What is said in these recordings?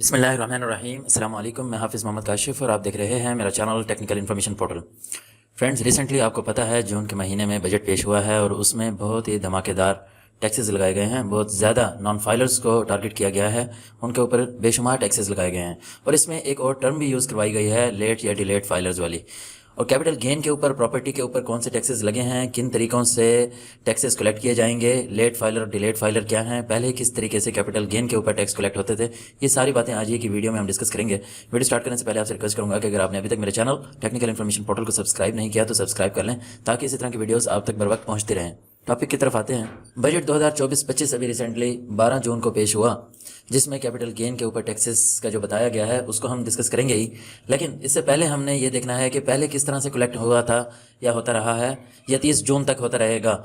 बिस्मिल्लाहिर्रहमानिर्रहीम अस्सलाम वालेकुम। मैं हाफ़िज़ मोहम्मद काशिफ़ और आप देख रहे हैं मेरा channel technical information portal. Friends, recently आपको पता है जून के महीने में बजट पेश हुआ है और उसमें बहुत ही धमाकेदार टैक्सेस लगाए गए हैं। बहुत ज़्यादा नॉन फाइलर्स को टारगेट किया गया है, उनके ऊपर बेशुमार टैक्सेस लगाए गए हैं और इसमें एक और टर्म भी यूज़ करवाई गई है, लेट या डिलेड फाइलर्स वाली। और कैपिटल गेन के ऊपर, प्रॉपर्टी के ऊपर कौन से टैक्सेस लगे हैं, किन तरीक़ों से टैक्सेस कलेक्ट किए जाएंगे, लेट फाइलर और डिलेड फाइलर क्या हैं, पहले किस तरीके से कैपिटल गेन के ऊपर टैक्स कलेक्ट होते थे, ये सारी बातें आज ये की वीडियो में हम डिस्कस करेंगे। वीडियो स्टार्ट करने से पहले आपसे रिक्वेस्ट करूंगा कि अगर आपने अभी तक मेरे चैनल टेक्निकल इन्फॉर्मेशन पोर्टल को सब्सक्राइब नहीं किया तो सब्सक्राइब कर लें ताकि इसी तरह की वीडियोस आप तक बर वक्त पहुंचती रहें। टॉपिक की तरफ आते हैं। बजट 2024-25 अभी रिसेंटली 12 जून को पेश हुआ, जिसमें कैपिटल गेन के ऊपर टैक्सेस का जो बताया गया है उसको हम डिस्कस करेंगे ही। लेकिन इससे पहले हमने ये देखना है कि पहले किस तरह से कलेक्ट हुआ था या होता रहा है या 30 जून तक होता रहेगा,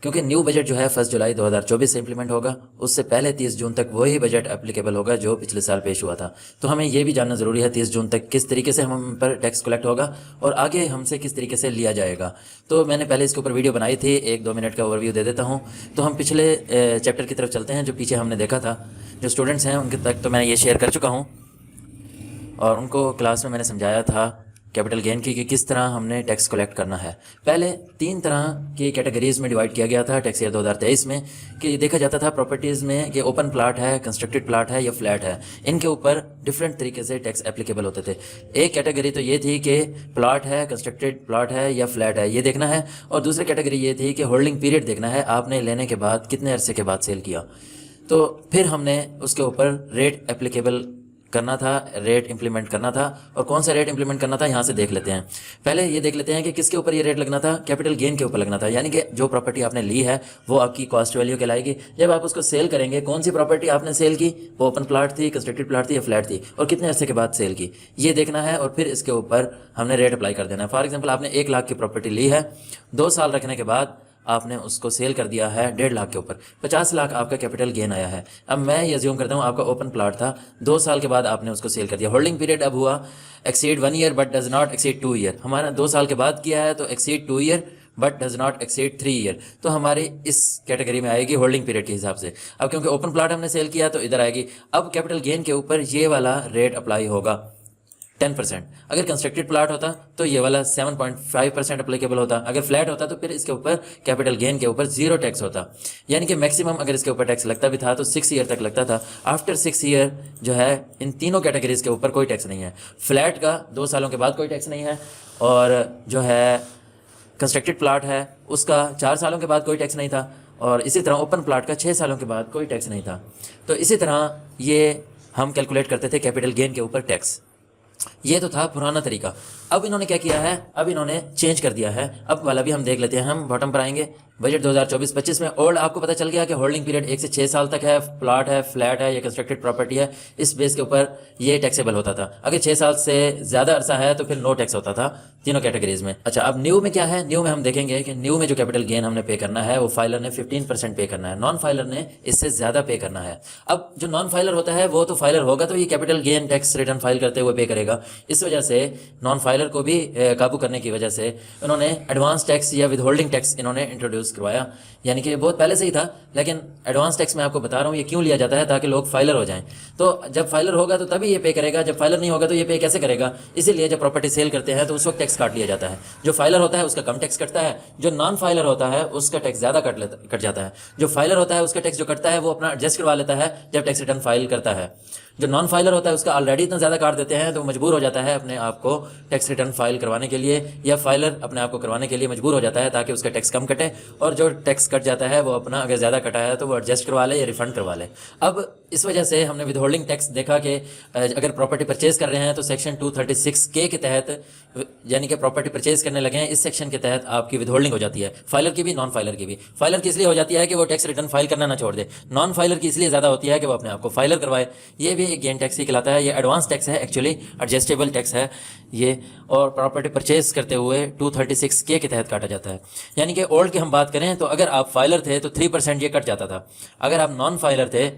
क्योंकि न्यू बजट जो है 1 जुलाई 2024 से इंप्लीमेंट होगा। उससे पहले 30 जून तक वही बजट एप्लीकेबल होगा जो पिछले साल पेश हुआ था। तो हमें ये भी जानना ज़रूरी है 30 जून तक किस तरीके से हम पर टैक्स कलेक्ट होगा और आगे हमसे किस तरीके से लिया जाएगा। तो मैंने पहले इसके ऊपर वीडियो बनाई थी, 1-2 मिनट का ओवरव्यू दे देता हूँ। तो हम पिछले चैप्टर की तरफ चलते हैं जो पीछे हमने देखा था। जो स्टूडेंट्स हैं उनके तक तो मैंने ये शेयर कर चुका हूँ और उनको क्लास में मैंने समझाया था कैपिटल गेन की कि किस तरह हमने टैक्स कलेक्ट करना है। पहले 3 तरह की कैटेगरीज़ में डिवाइड किया गया था टैक्स ईयर 2023 में, कि देखा जाता था प्रॉपर्टीज़ में कि ओपन प्लाट है, कंस्ट्रक्टेड प्लाट है या फ्लैट है, इनके ऊपर डिफरेंट तरीके से टैक्स एप्लीकेबल होते थे। एक कैटेगरी तो ये थी कि प्लाट है, कंस्ट्रक्टेड प्लाट है या फ्लैट है, ये देखना है। और दूसरी कैटेगरी ये थी कि होल्डिंग पीरियड देखना है, आपने लेने के बाद कितने अरसे के बाद सेल किया। तो फिर हमने उसके ऊपर रेट एप्लीकेबल करना था, रेट इंप्लीमेंट करना था। और कौन सा रेट इंप्लीमेंट करना था यहाँ से देख लेते हैं। पहले ये देख लेते हैं कि किसके ऊपर ये रेट लगना था। कैपिटल गेन के ऊपर लगना था, यानी कि जो प्रॉपर्टी आपने ली है वो आपकी कॉस्ट वैल्यू कहलाएगी। जब आप उसको सेल करेंगे, कौन सी प्रॉपर्टी आपने सेल की, वो ओपन प्लाट थी, कंस्ट्रक्टेड प्लाट थी या फ्लैट थी, और कितने अरसे के बाद सेल की, ये देखना है। और फिर इसके ऊपर हमने रेट अप्लाई कर देना है। फॉर एग्जाम्पल, आपने 1 लाख की प्रॉपर्टी ली है, 2 साल रखने के बाद आपने उसको सेल कर दिया है 1.5 लाख के ऊपर, 50 लाख आपका कैपिटल गेन आया है। अब मैं ये अज्यूम करता हूँ आपका ओपन प्लाट था, 2 साल के बाद आपने उसको सेल कर दिया। होल्डिंग पीरियड अब हुआ exceed 1 year but does not exceed 2 year. हमारा 2 साल के बाद किया है तो exceed 2 year but does not exceed 3 year, तो हमारी इस कैटेगरी में आएगी होल्डिंग पीरियड के हिसाब से। अब क्योंकि ओपन प्लाट हमने सेल किया तो इधर आएगी। अब कैपिटल गेन के ऊपर ये वाला रेट अप्लाई होगा 10%। अगर कंस्ट्रक्टेड प्लाट होता तो ये वाला 7.5% अप्लीकेबल होता। अगर फ्लैट होता तो फिर इसके ऊपर कैपिटल गेन के ऊपर 0 टैक्स होता। यानी कि मैक्सिमम अगर इसके ऊपर टैक्स लगता भी था तो 6 ईयर तक लगता था। आफ्टर 6 ईयर जो है इन तीनों कैटेगरीज के ऊपर कोई टैक्स नहीं है। फ्लैट का 2 सालों के बाद कोई टैक्स नहीं है, और जो है कंस्ट्रक्टेड प्लाट है उसका 4 सालों के बाद कोई टैक्स नहीं था, और इसी तरह ओपन प्लाट का 6 सालों के बाद कोई टैक्स नहीं था। तो इसी तरह ये हम कैलकुलेट करते थे कैपिटल गेन के ऊपर टैक्स। ये तो था पुराना तरीका। अब इन्होंने क्या किया है, अब इन्होंने चेंज कर दिया है। अब वाला भी हम देख लेते हैं। हम बॉटम पर आएंगे, बजट 2024-25 में ओल्ड आपको पता चल गया कि होल्डिंग पीरियड 1 से 6 साल तक है, प्लाट है, फ्लैट है या कंस्ट्रक्टेड प्रॉपर्टी है, इस बेस के ऊपर ये टैक्सेबल होता था। अगर 6 साल से ज़्यादा अरसा है तो फिर नो टैक्स होता था तीनों कैटेगरीज में। अच्छा, अब न्यू में क्या है। न्यू में हम देखेंगे कि न्यू में जो कैपिटल गेन हमने पे करना है वो फाइलर ने 15% पे करना है, नॉन फाइलर ने इससे ज़्यादा पे करना है। अब जो नॉन फाइलर होता है वो तो फाइलर होगा तो ये capital gain tax return file करते हुए पे करेगा। इस वजह से नॉन फाइलर को भी काबू करने की वजह से उन्होंने एडवांस टैक्स या विद होल्डिंग टैक्स इन्होंने इंट्रोड्यूस करवाया। यानी कि बहुत पहले से ही था, लेकिन एडवांस टैक्स मैं आपको बता रहा हूँ ये क्यों लिया जाता है, ताकि लोग फाइलर हो जाएं। तो जब फाइलर होगा तो तभी ये पे करेगा, जब फाइलर नहीं होगा तो ये पे कैसे करेगा। इसीलिए जब प्रॉपर्टी सेल करते हैं तो उस वक्त टैक्स काट लिया जाता है। जो फाइलर होता है उसका कम टैक्स कटता है, जो नॉन फाइलर होता है उसका टैक्स ज़्यादा कट जाता है। जो फाइलर होता है उसका टैक्स जो कटता है वो अपना एडजस्ट करवा लेता है जब टैक्स रिटर्न फाइल करता है। जो नॉन फाइलर होता है उसका ऑलरेडी इतना ज़्यादा काट देते हैं तो मजबूर हो जाता है अपने आप को टैक्स रिटर्न फाइल करवाने के लिए, या फाइलर अपने आप को करवाने के लिए मजबूर हो जाता है ताकि उसका टैक्स कम कटे, और जो टैक्स कट जाता है वो अपना अगर ज़्यादा कटा है तो वो एडजस्ट करवा ले या रिफंड करवा ले। अब इस वजह से हमने विद होल्डिंग टैक्स देखा कि अगर प्रॉपर्टी परचेज कर रहे हैं तो सेक्शन 236 के तहत, यानी कि प्रॉपर्टी परचेज करने लगे हैं इस सेक्शन के तहत आपकी विद होल्डिंग हो जाती है, फाइलर की भी नॉन फाइलर की भी। फाइलर की इसलिए हो जाती है कि वो टैक्स रिटर्न फाइल करना ना छोड़ दे, नॉन फाइलर की इसलिए ज़्यादा होती है कि वो अपने आप को फाइलर करवाए। ये भी एक गेन टैक्स ही कहलाता है। ये एडवांस टैक्स है, एक्चुअली एडजस्टेबल टैक्स है ये, और प्रॉपर्टी परचेज करते हुए 236 के तहत काटा जाता है। यानी कि ओल्ड की हम बात करें तो अगर आप फाइलर थे तो 3% ये कट जाता था, अगर आप नॉन फाइलर थे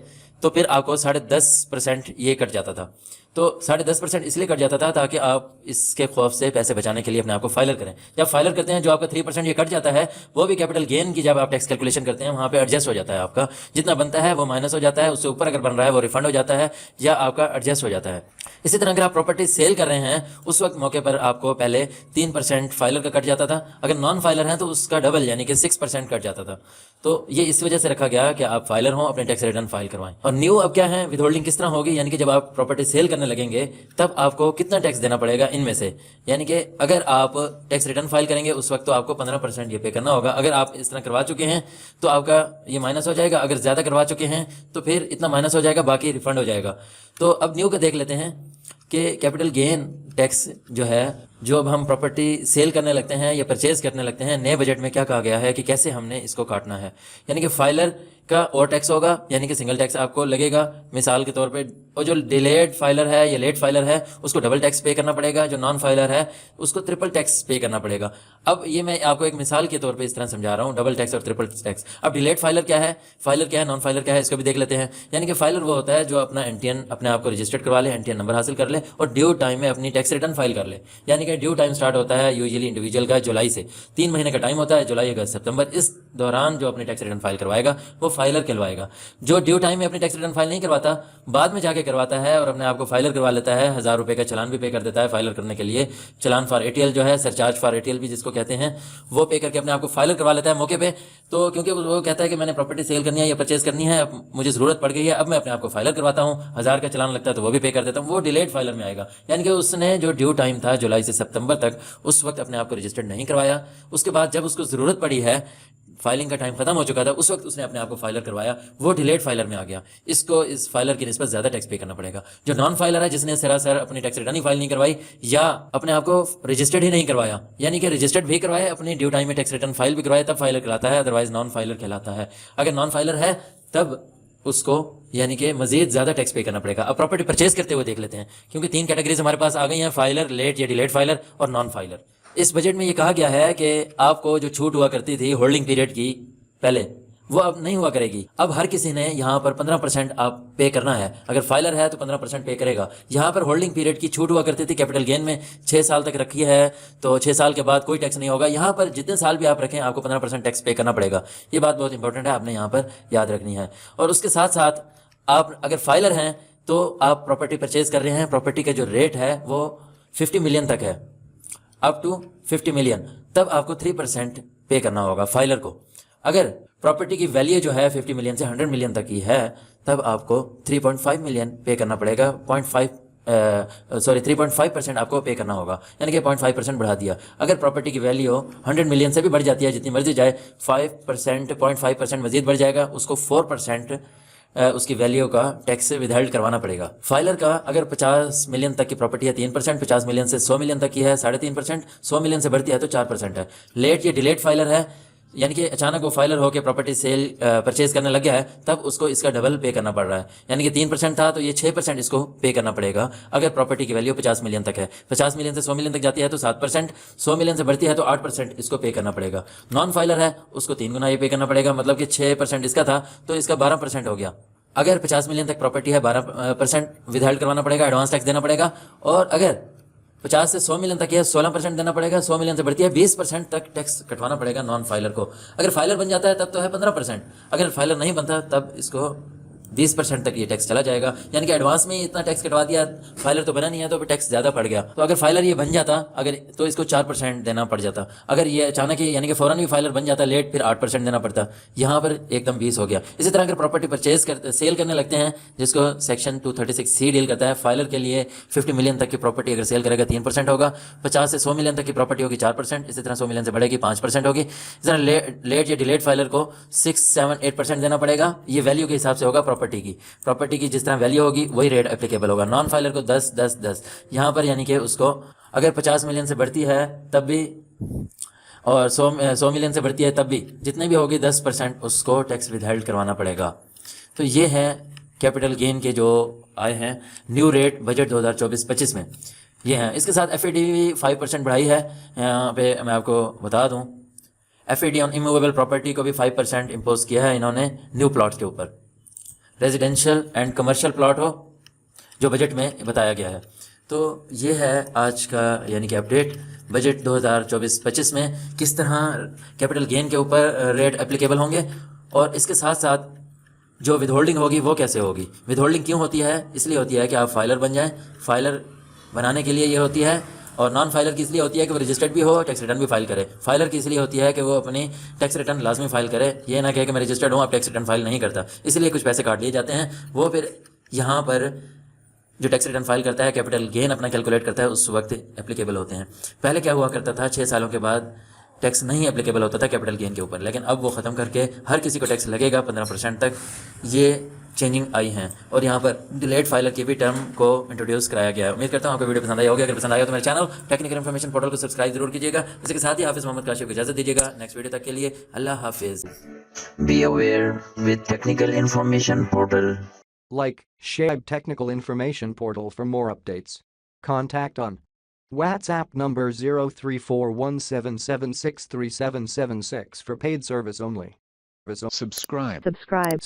तो फिर आपको 10.5% ये कट जाता था। तो 10.5% इसलिए कट जाता था ताकि आप इसके खौफ से पैसे बचाने के लिए अपने आप को फाइलर करें। जब फाइलर करते हैं जो आपका 3% ये कट जाता है, वो भी कैपिटल गेन की जब आप टैक्स कैलकुलेशन करते हैं वहाँ पे एडजस्ट हो जाता है। आपका जितना बनता है वो माइनस हो जाता है, उससे ऊपर अगर बन रहा है वो रिफंड हो जाता है या आपका एडजस्ट हो जाता है। इसी तरह अगर आप प्रॉपर्टी सेल कर रहे हैं उस वक्त मौके पर आपको पहले 3% फाइलर का कट जाता था, अगर नॉन फाइलर हैं तो उसका डबल यानी कि 6% कट जाता था। तो ये इस वजह से रखा गया कि आप फाइलर हों, अपने टैक्स रिटर्न फाइल करवाएं। और न्यू अब क्या है, विदहोल्डिंग किस तरह होगी, यानी कि जब आप प्रॉपर्टी सेल करने लगेंगे तब आपको कितना टैक्स देना पड़ेगा इनमें से। यानी कि अगर आप टैक्स रिटर्न फाइल करेंगे उस वक्त तो आपको 15% ये पे करना होगा। अगर आप इस तरह करवा चुके हैं तो आपका ये माइनस हो जाएगा, अगर ज़्यादा करवा चुके हैं तो फिर इतना माइनस हो जाएगा, बाकी रिफंड हो जाएगा। तो अब न्यू का देख लेते हैं कि कैपिटल गेन टैक्स जो है, जो अब हम प्रॉपर्टी सेल करने लगते हैं या परचेज करने लगते हैं, नए बजट में क्या कहा गया है कि कैसे हमने इसको काटना है। यानी कि फाइलर का और टैक्स होगा, यानी कि सिंगल टैक्स आपको लगेगा मिसाल के तौर पे, और जो डिलेड फाइलर है या लेट फाइलर है उसको डबल टैक्स पे करना पड़ेगा, जो नॉन फाइलर है उसको ट्रिपल टैक्स पे करना पड़ेगा। अब ये मैं आपको एक मिसाल के तौर पे इस तरह समझा रहा हूँ, डबल टैक्स और ट्रिपल टैक्स। अब डिलेड फाइलर क्या है, नॉन फाइलर क्या है, इसको भी देख लेते हैं। यानी कि फाइलर वो होता है जो अपना एनटीएन अपने आप को रजिस्टर्ड करवा ले, एनटीएन नंबर हासिल कर ले और ड्यू टाइम में अपनी टैक्स रिटर्न फाइल कर ले। यानी कि ड्यू टाइम स्टार्ट होता है यूजुअली इंडिविजुअल का जुलाई से, 3 महीने का टाइम होता है, जुलाई अगस्त सितंबर। इस दौरान जो अपनी टैक्स रिटर्न फाइल करवाएगा वो फाइलर कहलवाएगा। जो ड्यू टाइम में अपनी टैक्स रिटर्न फाइल नहीं करवाता, बाद में जाके करवाता है और अपने आप को फाइलर करवा लेता है, 1000 रुपये का चालान भी पे कर देता है फाइलर करने के लिए। चालान फॉर एटीएल जो है, सरचार्ज फॉर एटीएल भी जिसको कहते हैं, वो पे करके अपने आप को फाइलर करवा लेता है मौके पे। तो क्योंकि वो कहता है कि मैंने प्रॉपर्टी सेल करनी है या परचेज करनी है, अब मुझे ज़रूरत पड़ गई है, अब मैं अपने आप को फाइलर करवाता हूँ, 1000 का चालान लगता है तो वो भी पे कर देता हूँ, वो डिलेड फाइलर में आएगा। यानी कि उसने जो ड्यू टाइम था जुलाई से सितंबर तक, उस वक्त अपने आप को रजिस्टर्ड नहीं करवाया। उसके बाद जब उसको ज़रूरत पड़ी है, फाइलिंग का टाइम खत्म हो चुका था, उस वक्त उसने अपने आप को फाइलर करवाया, वो डिलेड फाइलर में आ गया। इसको इस फाइलर की निस्बत ज़्यादा टैक्स पे करना पड़ेगा। जो नॉन फाइलर है, जिसने सरासर अपनी टैक्स रिटर्न ही फाइल नहीं करवाई या अपने आप को रजिस्टर्ड ही नहीं करवाया, यानी कि रजिस्टर्ड भी करवाया, अपनी ड्यू टाइम में टैक्स रिटर्न फाइल भी करवाया, तब फाइलर कहलाता है, अदरवाइज नॉन फाइलर कहलाता है। अगर नॉन फाइलर है तब उसको यानी कि मजीद ज़्यादा टैक्स पे करना पड़ेगा। अब प्रॉपर्टी परचेज करते हुए देख लेते हैं, क्योंकि 3 कैटेगरीज हमारे पास आ गई हैं, फाइलर, लेट या डिलेड फाइलर और नॉन फाइलर। इस बजट में ये कहा गया है कि आपको जो छूट हुआ करती थी होल्डिंग पीरियड की पहले, वो अब नहीं हुआ करेगी। अब हर किसी ने यहाँ पर 15% आप पे करना है। अगर फाइलर है तो 15% पे करेगा। यहाँ पर होल्डिंग पीरियड की छूट हुआ करती थी कैपिटल गेन में, 6 साल तक रखी है, तो 6 साल के बाद कोई टैक्स नहीं होगा। यहाँ पर जितने साल भी आप रखें आपको 15% टैक्स पे करना पड़ेगा। ये बात बहुत इंपॉर्टेंट है, आपने यहाँ पर याद रखनी है। और उसके साथ साथ आप अगर फाइलर हैं तो आप प्रॉपर्टी परचेज कर रहे हैं, प्रॉपर्टी का जो रेट है वो 50 मिलियन तक है, अप टू 50 मिलियन, तब आपको 3% पे करना होगा फाइलर को। अगर प्रॉपर्टी की वैल्यू जो है 50 मिलियन से 100 मिलियन तक की है, तब आपको 3.5 मिलियन पे करना पड़ेगा। 3.5% आपको पे करना होगा, यानी कि 0.5% बढ़ा दिया। अगर प्रॉपर्टी की वैल्यू 100 मिलियन से भी बढ़ जाती है, जितनी मर्जी जाए, 0.5% मजीद बढ़ जाएगा, उसको 4% उसकी वैल्यू का टैक्स विदहेल्ड करवाना पड़ेगा। फाइलर का अगर 50 मिलियन तक की प्रॉपर्टी है 3%, 50 मिलियन से 100 मिलियन तक की है 3.5%, 100 मिलियन से बढ़ती है तो 4% है। लेट या डिलेट फाइलर है, यानी कि अचानक वो फाइलर होकर प्रॉपर्टी सेल परचेज करने लग गया है, तब उसको इसका डबल पे करना पड़ रहा है। यानी कि 3% था तो ये 6% इसको पे करना पड़ेगा। अगर प्रॉपर्टी की वैल्यू 50 मिलियन तक है, 50 मिलियन से 100 मिलियन तक जाती है तो 7%, 100 मिलियन से बढ़ती है तो 8% इसको पे करना पड़ेगा। नॉन फाइलर है उसको 3 गुना ये पे करना पड़ेगा, मतलब कि 6% इसका था तो इसका 12% हो गया। अगर 50 मिलियन तक प्रॉपर्टी है 12% विदहेल्ड करवाना पड़ेगा, एडवांस टैक्स देना पड़ेगा। और अगर 50 से 100 मिलियन तक है 16% देना पड़ेगा, 100 मिलियन से बढ़ती है 20% तक टैक्स कटवाना पड़ेगा नॉन फाइलर को। अगर फाइलर बन जाता है तब तो है 15%, अगर फाइलर नहीं बनता तब इसको 20% तक ये टैक्स चला जाएगा। यानी कि एडवांस में इतना टैक्स कटवा दिया, फाइलर तो बना नहीं है तो टैक्स ज़्यादा पड़ गया। तो अगर फाइलर ये बन जाता अगर, तो इसको 4% देना पड़ जाता। अगर ये अचानक ही यानी कि फ़ौरन ही फाइलर बन जाता लेट, फिर 8% देना पड़ता, यहाँ पर एकदम 20 हो गया। इसी तरह अगर प्रॉपर्टी परचेज करते सेल करने लगते हैं, जिसको सेक्शन 236C डील करता है, फाइलर के लिए 50 मिलियन तक की प्रॉपर्टी अगर सेल करेगा 3% होगा, 50 से 100 मिलियन तक की प्रॉपर्टी होगी 4%, इसी तरह 100 मिलियन से बढ़ेगी 5% होगी। इस तरह लेट या डिलेट फाइलर को 6, 7, 8% देना पड़ेगा। ये वैल्यू के हिसाब से होगा प्रॉपर्टी की जिस तरह वैल्यू होगी वही रेट एप्लीकेबल होगा। नॉन फाइलर को 10, 10, 10 यहाँ पर, यानी कि उसको अगर 50 मिलियन से बढ़ती है तब भी और 100 मिलियन से बढ़ती है तब भी, जितने भी होगी 10% उसको टैक्स विदहेल्ड करवाना पड़ेगा। तो ये है कैपिटल गेन के जो आए हैं न्यू रेट बजट 2024-25 में, ये हैं। इसके साथ FAD भी 5% बढ़ाई है। यहाँ पे मैं आपको बता दूँ, FAD ऑन इमूवेबल प्रॉपर्टी को भी 5% इम्पोज किया है इन्होंने न्यू प्लॉट्स के ऊपर। रेजिडेंशियल एंड कमर्शियल प्लॉट हो जो बजट में बताया गया है। तो ये है आज का यानी कि अपडेट बजट 2024-25 में किस तरह कैपिटल गेन के ऊपर रेट एप्लीकेबल होंगे, और इसके साथ साथ जो विदहोल्डिंग होगी वो कैसे होगी। विदहोल्डिंग क्यों होती है? इसलिए होती है कि आप फाइलर बन जाएं, फाइलर बनाने के लिए ये होती है, और नॉन फाइलर की इसलिए होती है कि वो रजिस्टर्ड भी हो, टैक्स रिटर्न भी फाइल करे। फाइलर की इसलिए होती है कि वो अपनी टैक्स रिटर्न लाजमी फाइल करे, ये ना कहे कि मैं रजिस्टर्ड हूँ आप टैक्स रिटर्न फाइल नहीं करता, इसलिए कुछ पैसे काट लिए जाते हैं। वो फिर यहाँ पर जो टैक्स रिटर्न फाइल करता है, कैपिटल गेन अपना कैलकुलेट करता है, उस वक्त एप्लीकेबल होते हैं। पहले क्या हुआ करता था, 6 सालों के बाद टैक्स नहीं एप्लीकेबल होता था कैपिटल गेन के ऊपर, लेकिन अब वो ख़त्म करके हर किसी को टैक्स लगेगा 15% तक। ये चेंजिंग आई हैं, और यहाँ पर डिलेड फाइलर की भी टर्म को इंट्रोड्यूस कराया गया है। उम्मीद करता हूँ आपको वीडियो पसंद आई होगी। अगर पसंद आया तो मेरे चैनल टेक्निकल इन्फॉर्मेशन पोर्टल को सब्सक्राइब जरूर कीजिएगा। इसी के साथ ही हाफिज़ मोहम्मद काशिफ को इजाज़त दीजिएगा। नेक्स्ट वीडियो तक के लिए अल्लाह हाफिज़। Be aware with technical information portal. Like, share Technical Information Portal for more updates. Contact on WhatsApp number 034177637776 for paid service only. Subscribe. Subscribe.